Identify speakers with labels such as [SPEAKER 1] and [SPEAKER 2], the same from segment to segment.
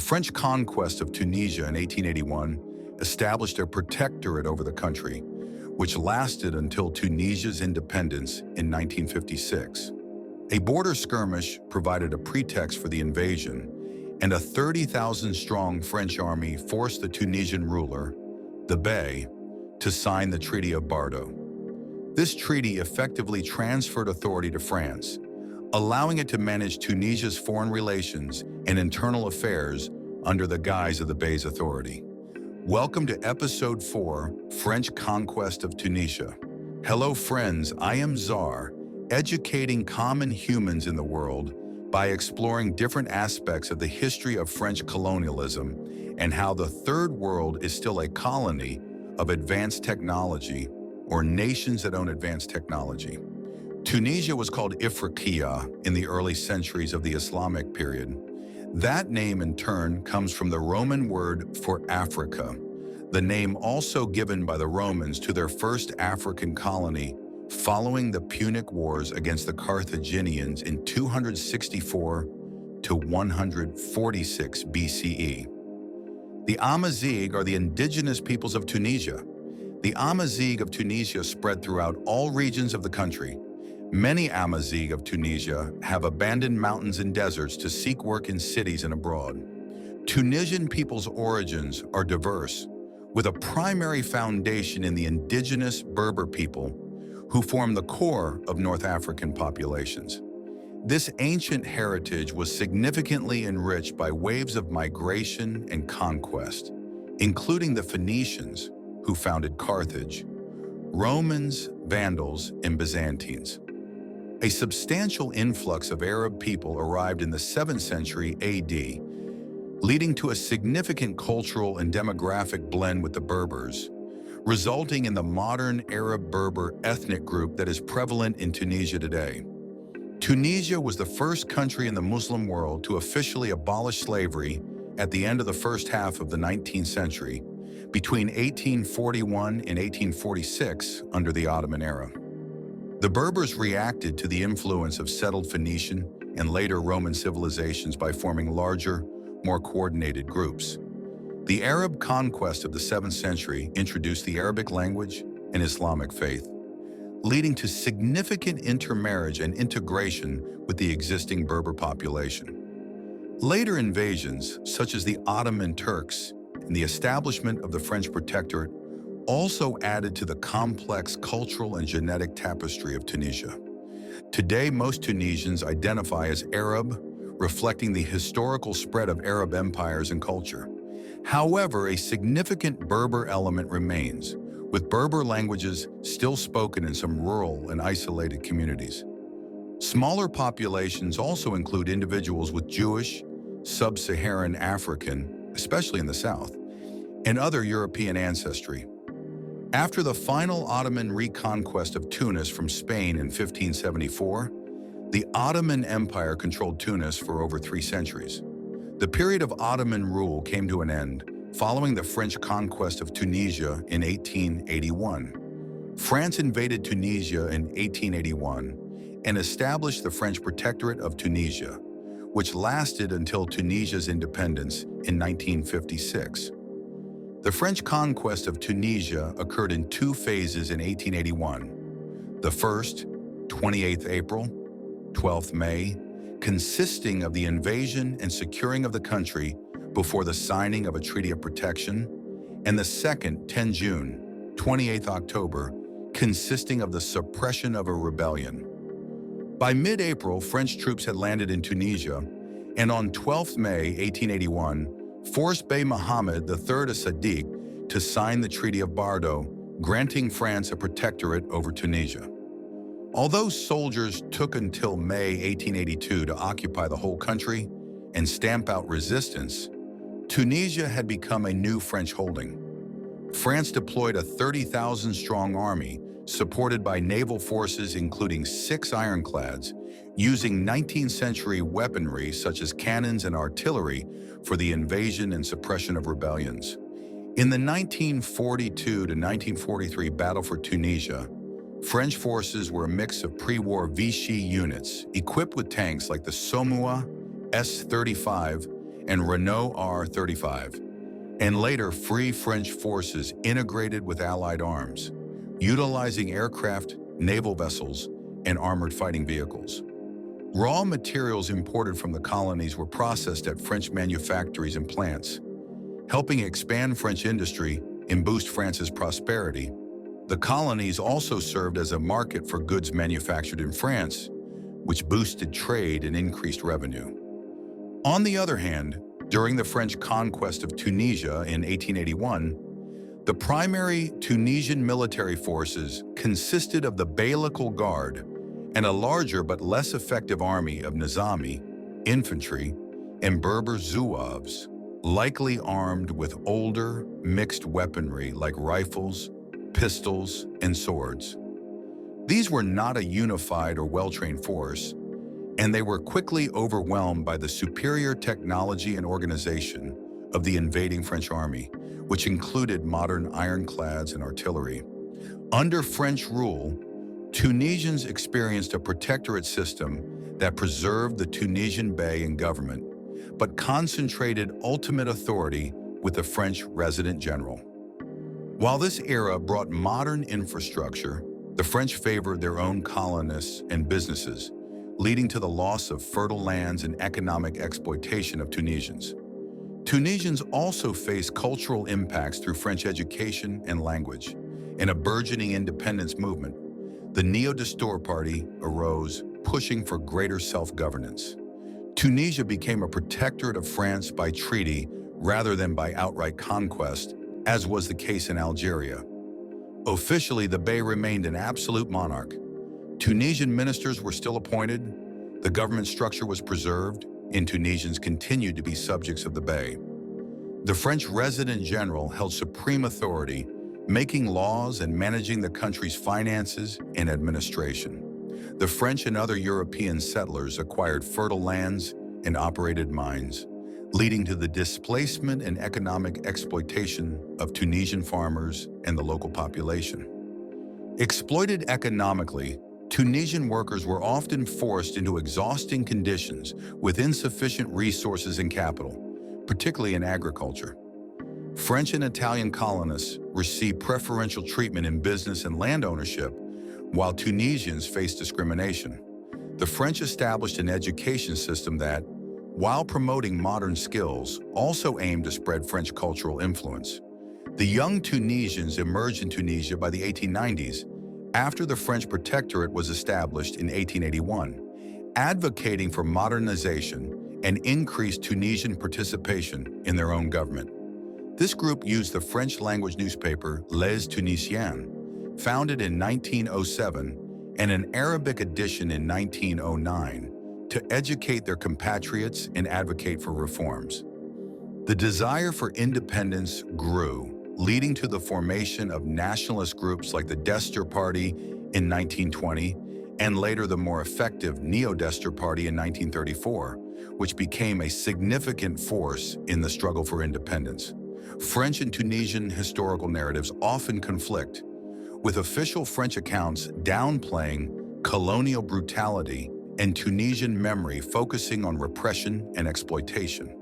[SPEAKER 1] French conquest of Tunisia in 1881 established a protectorate over the country, which lasted until Tunisia's independence in 1956. A border skirmish provided a pretext for the invasion, and a 30,000-strong French army forced the Tunisian ruler, the Bey, to sign the Treaty of Bardo. This treaty effectively transferred authority to France, allowing it to manage Tunisia's foreign relations and internal affairs under the guise of the Bey's authority. Welcome to Episode 4, French Conquest of Tunisia. Hello friends, I am Czar, educating common humans in the world by exploring different aspects of the history of French colonialism and how the Third World is still a colony of advanced technology or nations that own advanced technology. Tunisia was called Ifriqiya in the early centuries of the Islamic period. That name in turn comes from the Roman word for Africa, the name also given by the Romans to their first African colony following the Punic Wars against the Carthaginians in 264 to 146 BCE. The Amazigh are the indigenous peoples of Tunisia. The Amazigh of Tunisia spread throughout all regions of the country. Many Amazigh of Tunisia have abandoned mountains and deserts to seek work in cities and abroad. Tunisian people's origins are diverse, with a primary foundation in the indigenous Berber people who form the core of North African populations. This ancient heritage was significantly enriched by waves of migration and conquest, including the Phoenicians, who founded Carthage, Romans, Vandals, and Byzantines. A substantial influx of Arab people arrived in the 7th century AD, leading to a significant cultural and demographic blend with the Berbers, resulting in the modern Arab-Berber ethnic group that is prevalent in Tunisia today. Tunisia was the first country in the Muslim world to officially abolish slavery at the end of the first half of the 19th century, between 1841 and 1846 under the Ottoman era. The Berbers reacted to the influence of settled Phoenician and later Roman civilizations by forming larger, more coordinated groups. The Arab conquest of the 7th century introduced the Arabic language and Islamic faith, leading to significant intermarriage and integration with the existing Berber population. Later invasions, such as the Ottoman Turks and the establishment of the French protectorate, also added to the complex cultural and genetic tapestry of Tunisia. Today, most Tunisians identify as Arab, reflecting the historical spread of Arab empires and culture. However, a significant Berber element remains, with Berber languages still spoken in some rural and isolated communities. Smaller populations also include individuals with Jewish, sub-Saharan African, especially in the south, and other European ancestry. After the final Ottoman reconquest of Tunis from Spain in 1574, the Ottoman Empire controlled Tunis for over 3 centuries. The period of Ottoman rule came to an end following the French conquest of Tunisia in 1881. France invaded Tunisia in 1881 and established the French protectorate of Tunisia, which lasted until Tunisia's independence in 1956. The French conquest of Tunisia occurred in 2 phases in 1881. The first, 28th April, 12th May, consisting of the invasion and securing of the country before the signing of a Treaty of Protection, and the second, 10 June, 28th October, consisting of the suppression of a rebellion. By mid-April, French troops had landed in Tunisia, and on 12th May 1881, forced Bey Mohammed III of Sadiq to sign the Treaty of Bardo, granting France a protectorate over Tunisia. Although soldiers took until May 1882 to occupy the whole country and stamp out resistance, Tunisia had become a new French holding. France deployed a 30,000-strong army supported by naval forces including 6 ironclads, using 19th century weaponry such as cannons and artillery for the invasion and suppression of rebellions. In the 1942 to 1943 Battle for Tunisia, French forces were a mix of pre-war Vichy units equipped with tanks like the Somoua S-35 and Renault R-35, and later Free French forces integrated with Allied arms, utilizing aircraft, naval vessels, and armored fighting vehicles. Raw materials imported from the colonies were processed at French manufactories and plants, helping expand French industry and boost France's prosperity. The colonies also served as a market for goods manufactured in France, which boosted trade and increased revenue. On the other hand, during the French conquest of Tunisia in 1881, the primary Tunisian military forces consisted of the Beylical Guard and a larger but less effective army of Nizami, infantry, and Berber Zouaves, likely armed with older, mixed weaponry like rifles, pistols, and swords. These were not a unified or well-trained force, and they were quickly overwhelmed by the superior technology and organization of the invading French army, which included modern ironclads and artillery. Under French rule, Tunisians experienced a protectorate system that preserved the Tunisian Bey and government, but concentrated ultimate authority with the French resident general. While this era brought modern infrastructure, the French favored their own colonists and businesses, leading to the loss of fertile lands and economic exploitation of Tunisians. Tunisians also faced cultural impacts through French education and language. In a burgeoning independence movement, the Neo-Destour Party arose, pushing for greater self-governance. Tunisia became a protectorate of France by treaty rather than by outright conquest, as was the case in Algeria. Officially, the Bey remained an absolute monarch. Tunisian ministers were still appointed, the government structure was preserved, and Tunisians continued to be subjects of the Bey. The French resident general held supreme authority, making laws and managing the country's finances and administration. The French and other European settlers acquired fertile lands and operated mines, leading to the displacement and economic exploitation of Tunisian farmers and the local population. Exploited economically, Tunisian workers were often forced into exhausting conditions with insufficient resources and capital, particularly in agriculture. French and Italian colonists received preferential treatment in business and land ownership, while Tunisians faced discrimination. The French established an education system that, while promoting modern skills, also aimed to spread French cultural influence. The young Tunisians emerged in Tunisia by the 1890s, after the French protectorate was established in 1881, advocating for modernization and increased Tunisian participation in their own government. This group used the French-language newspaper Les Tunisiens, founded in 1907, and an Arabic edition in 1909, to educate their compatriots and advocate for reforms. The desire for independence grew, leading to the formation of nationalist groups like the Destour Party in 1920, and later the more effective Neo-Destour Party in 1934, which became a significant force in the struggle for independence. French and Tunisian historical narratives often conflict, with official French accounts downplaying colonial brutality and Tunisian memory focusing on repression and exploitation.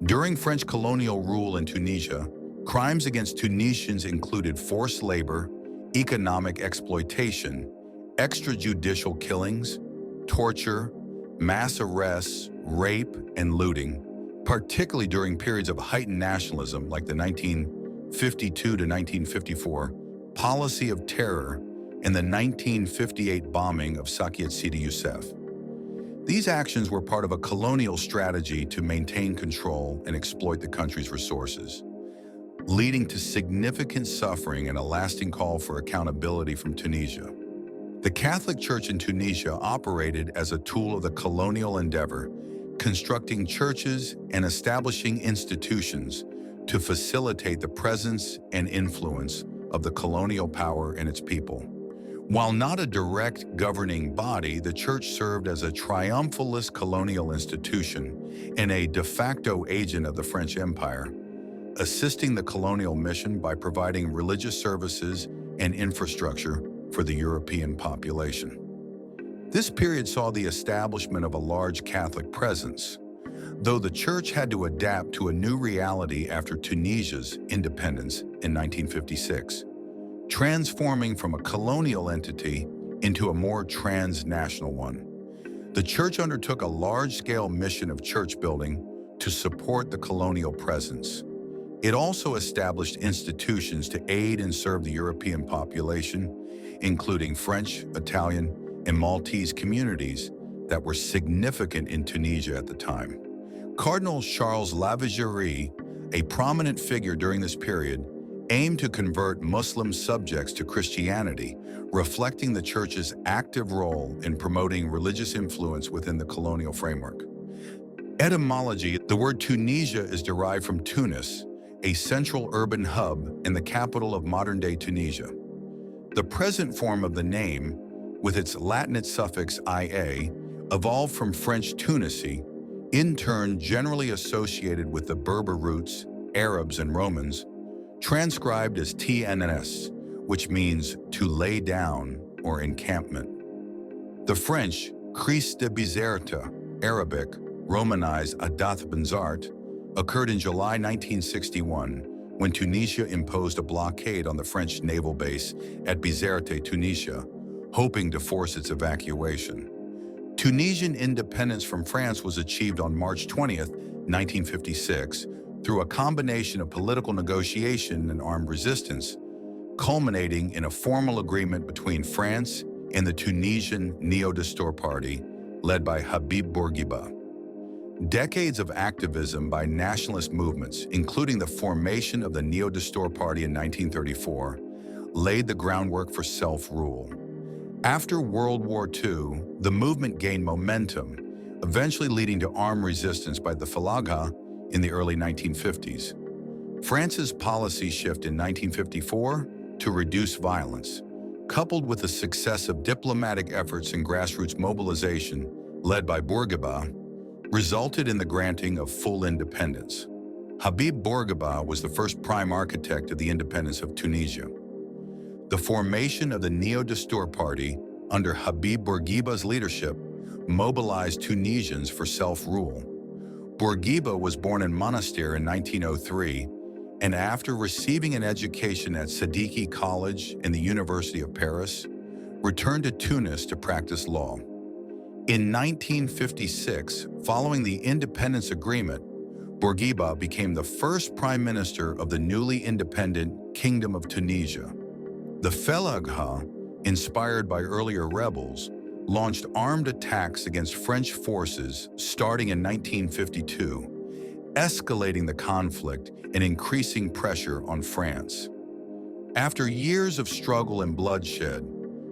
[SPEAKER 1] During French colonial rule in Tunisia, crimes against Tunisians included forced labor, economic exploitation, extrajudicial killings, torture, mass arrests, rape, and looting, particularly during periods of heightened nationalism like the 1952 to 1954 policy of terror and the 1958 bombing of Sakiet Sidi Youssef. These actions were part of a colonial strategy to maintain control and exploit the country's resources, leading to significant suffering and a lasting call for accountability from Tunisia. The Catholic Church in Tunisia operated as a tool of the colonial endeavor, constructing churches and establishing institutions to facilitate the presence and influence of the colonial power and its people. While not a direct governing body, the Church served as a triumphalist colonial institution and a de facto agent of the French Empire, assisting the colonial mission by providing religious services and infrastructure for the European population. This period saw the establishment of a large Catholic presence, though the church had to adapt to a new reality after Tunisia's independence in 1956, transforming from a colonial entity into a more transnational one. The church undertook a large-scale mission of church building to support the colonial presence. It also established institutions to aid and serve the European population, including French, Italian, and Maltese communities that were significant in Tunisia at the time. Cardinal Charles Lavigérie, a prominent figure during this period, aimed to convert Muslim subjects to Christianity, reflecting the church's active role in promoting religious influence within the colonial framework. Etymology: the word Tunisia is derived from Tunis, a central urban hub and the capital of modern-day Tunisia. The present form of the name, with its Latinate suffix ia, evolved from French Tunisie, in turn generally associated with the Berber roots, Arabs and Romans, transcribed as TNS, which means to lay down or encampment. The French Crise de Bizerte, Arabic, Romanized Adath Benzart, occurred in July 1961 when Tunisia imposed a blockade on the French naval base at Bizerte, Tunisia, hoping to force its evacuation. Tunisian independence from France was achieved on March 20, 1956, through a combination of political negotiation and armed resistance, culminating in a formal agreement between France and the Tunisian Neo-Destour Party, led by Habib Bourguiba. Decades of activism by nationalist movements, including the formation of the Neo-Destour Party in 1934, laid the groundwork for self-rule. After World War II, the movement gained momentum, eventually leading to armed resistance by the Falagha in the early 1950s. France's policy shift in 1954 to reduce violence, coupled with the success of diplomatic efforts and grassroots mobilization led by Bourguiba, resulted in the granting of full independence. Habib Bourguiba was the first prime architect of the independence of Tunisia. The formation of the Neo-Destour Party under Habib Bourguiba's leadership mobilized Tunisians for self-rule. Bourguiba was born in Monastir in 1903, and after receiving an education at Siddiqui College and the University of Paris, returned to Tunis to practice law. In 1956, following the independence agreement, Bourguiba became the first prime minister of the newly independent Kingdom of Tunisia. The Falagha, inspired by earlier rebels, launched armed attacks against French forces starting in 1952, escalating the conflict and increasing pressure on France. After years of struggle and bloodshed,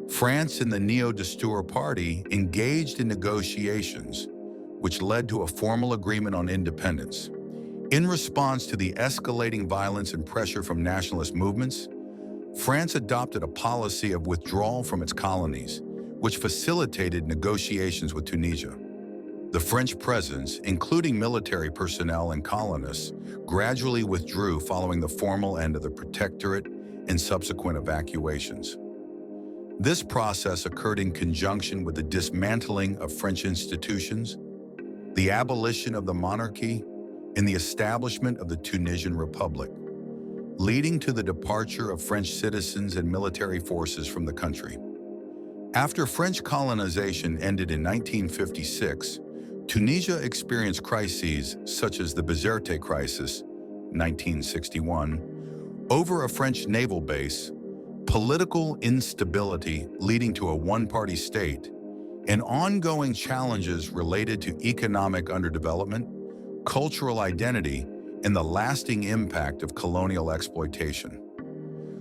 [SPEAKER 1] France and the Neo-Destour Party engaged in negotiations, which led to a formal agreement on independence. In response to the escalating violence and pressure from nationalist movements, France adopted a policy of withdrawal from its colonies, which facilitated negotiations with Tunisia. The French presence, including military personnel and colonists, gradually withdrew following the formal end of the protectorate and subsequent evacuations. This process occurred in conjunction with the dismantling of French institutions, the abolition of the monarchy, and the establishment of the Tunisian Republic, leading to the departure of French citizens and military forces from the country. After French colonization ended in 1956, Tunisia experienced crises such as the Bizerte crisis, 1961, over a French naval base, political instability leading to a one-party state, and ongoing challenges related to economic underdevelopment, cultural identity, and the lasting impact of colonial exploitation.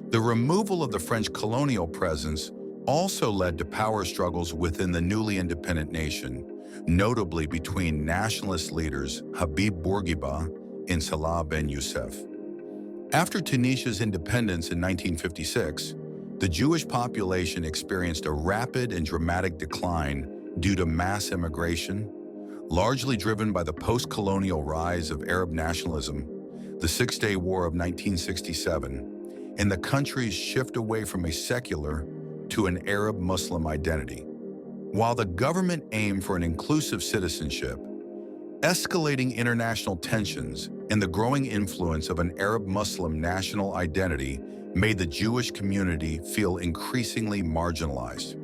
[SPEAKER 1] The removal of the French colonial presence also led to power struggles within the newly independent nation, notably between nationalist leaders Habib Bourguiba and Salah Ben Youssef. After Tunisia's independence in 1956, the Jewish population experienced a rapid and dramatic decline due to mass immigration, largely driven by the post-colonial rise of Arab nationalism, the Six-Day War of 1967, and the country's shift away from a secular to an Arab-Muslim identity. While the government aimed for an inclusive citizenship, Escalating international tensions and the growing influence of an Arab-Muslim national identity made the Jewish community feel increasingly marginalized.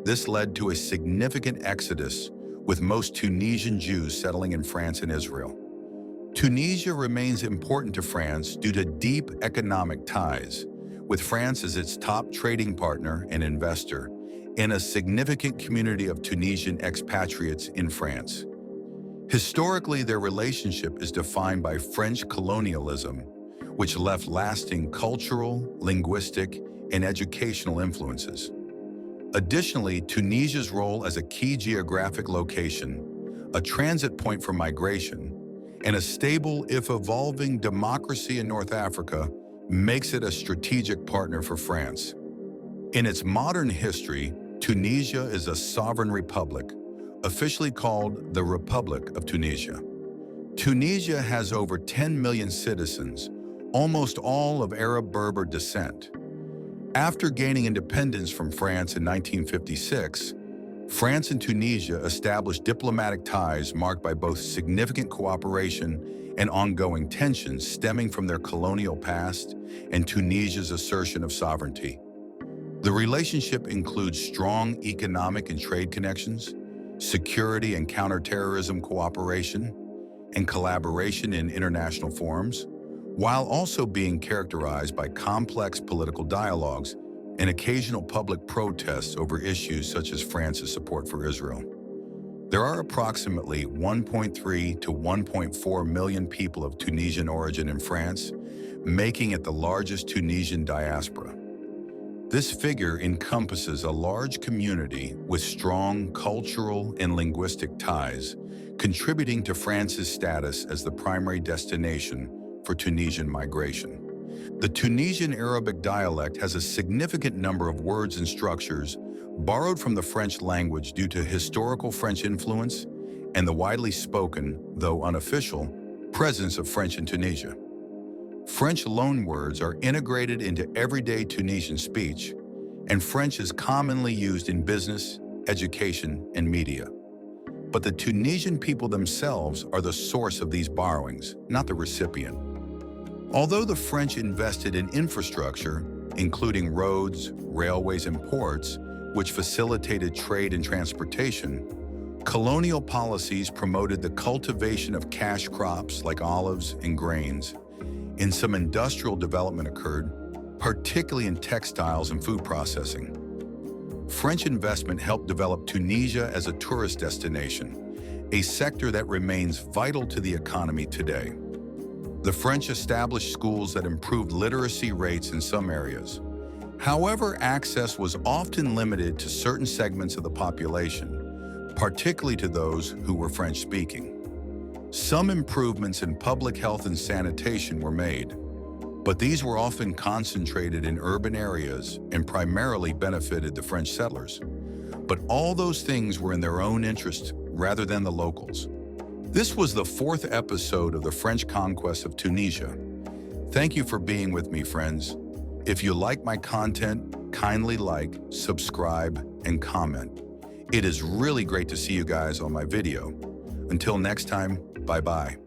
[SPEAKER 1] This led to a significant exodus, with most Tunisian Jews settling in France and Israel. Tunisia remains important to France due to deep economic ties, with France as its top trading partner and investor, and a significant community of Tunisian expatriates in France. Historically, their relationship is defined by French colonialism, which left lasting cultural, linguistic, and educational influences. Additionally, Tunisia's role as a key geographic location, a transit point for migration, and a stable, if evolving, democracy in North Africa makes it a strategic partner for France. In its modern history, Tunisia is a sovereign republic, officially called the Republic of Tunisia. Tunisia has over 10 million citizens, almost all of Arab Berber descent. After gaining independence from France in 1956, France and Tunisia established diplomatic ties marked by both significant cooperation and ongoing tensions stemming from their colonial past and Tunisia's assertion of sovereignty. The relationship includes strong economic and trade connections, security and counterterrorism cooperation, and collaboration in international forums, while also being characterized by complex political dialogues and occasional public protests over issues such as France's support for Israel. There are approximately 1.3 to 1.4 million people of Tunisian origin in France, making it the largest Tunisian diaspora. This figure encompasses a large community with strong cultural and linguistic ties, contributing to France's status as the primary destination for Tunisian migration. The Tunisian Arabic dialect has a significant number of words and structures borrowed from the French language due to historical French influence and the widely spoken, though unofficial, presence of French in Tunisia. French loanwords are integrated into everyday Tunisian speech, and French is commonly used in business, education, and media. But the Tunisian people themselves are the source of these borrowings, not the recipient. Although the French invested in infrastructure, including roads, railways, and ports, which facilitated trade and transportation, colonial policies promoted the cultivation of cash crops like olives and grains, and some industrial development occurred, particularly in textiles and food processing. French investment helped develop Tunisia as a tourist destination, a sector that remains vital to the economy today. The French established schools that improved literacy rates in some areas. However, access was often limited to certain segments of the population, particularly to those who were French-speaking. Some improvements in public health and sanitation were made, but these were often concentrated in urban areas and primarily benefited the French settlers. But all those things were in their own interest rather than the locals. This was the 4th episode of the French conquest of Tunisia. Thank you for being with me, friends. If you like my content, kindly like, subscribe, and comment. It is really great to see you guys on my video. Until next time, bye-bye.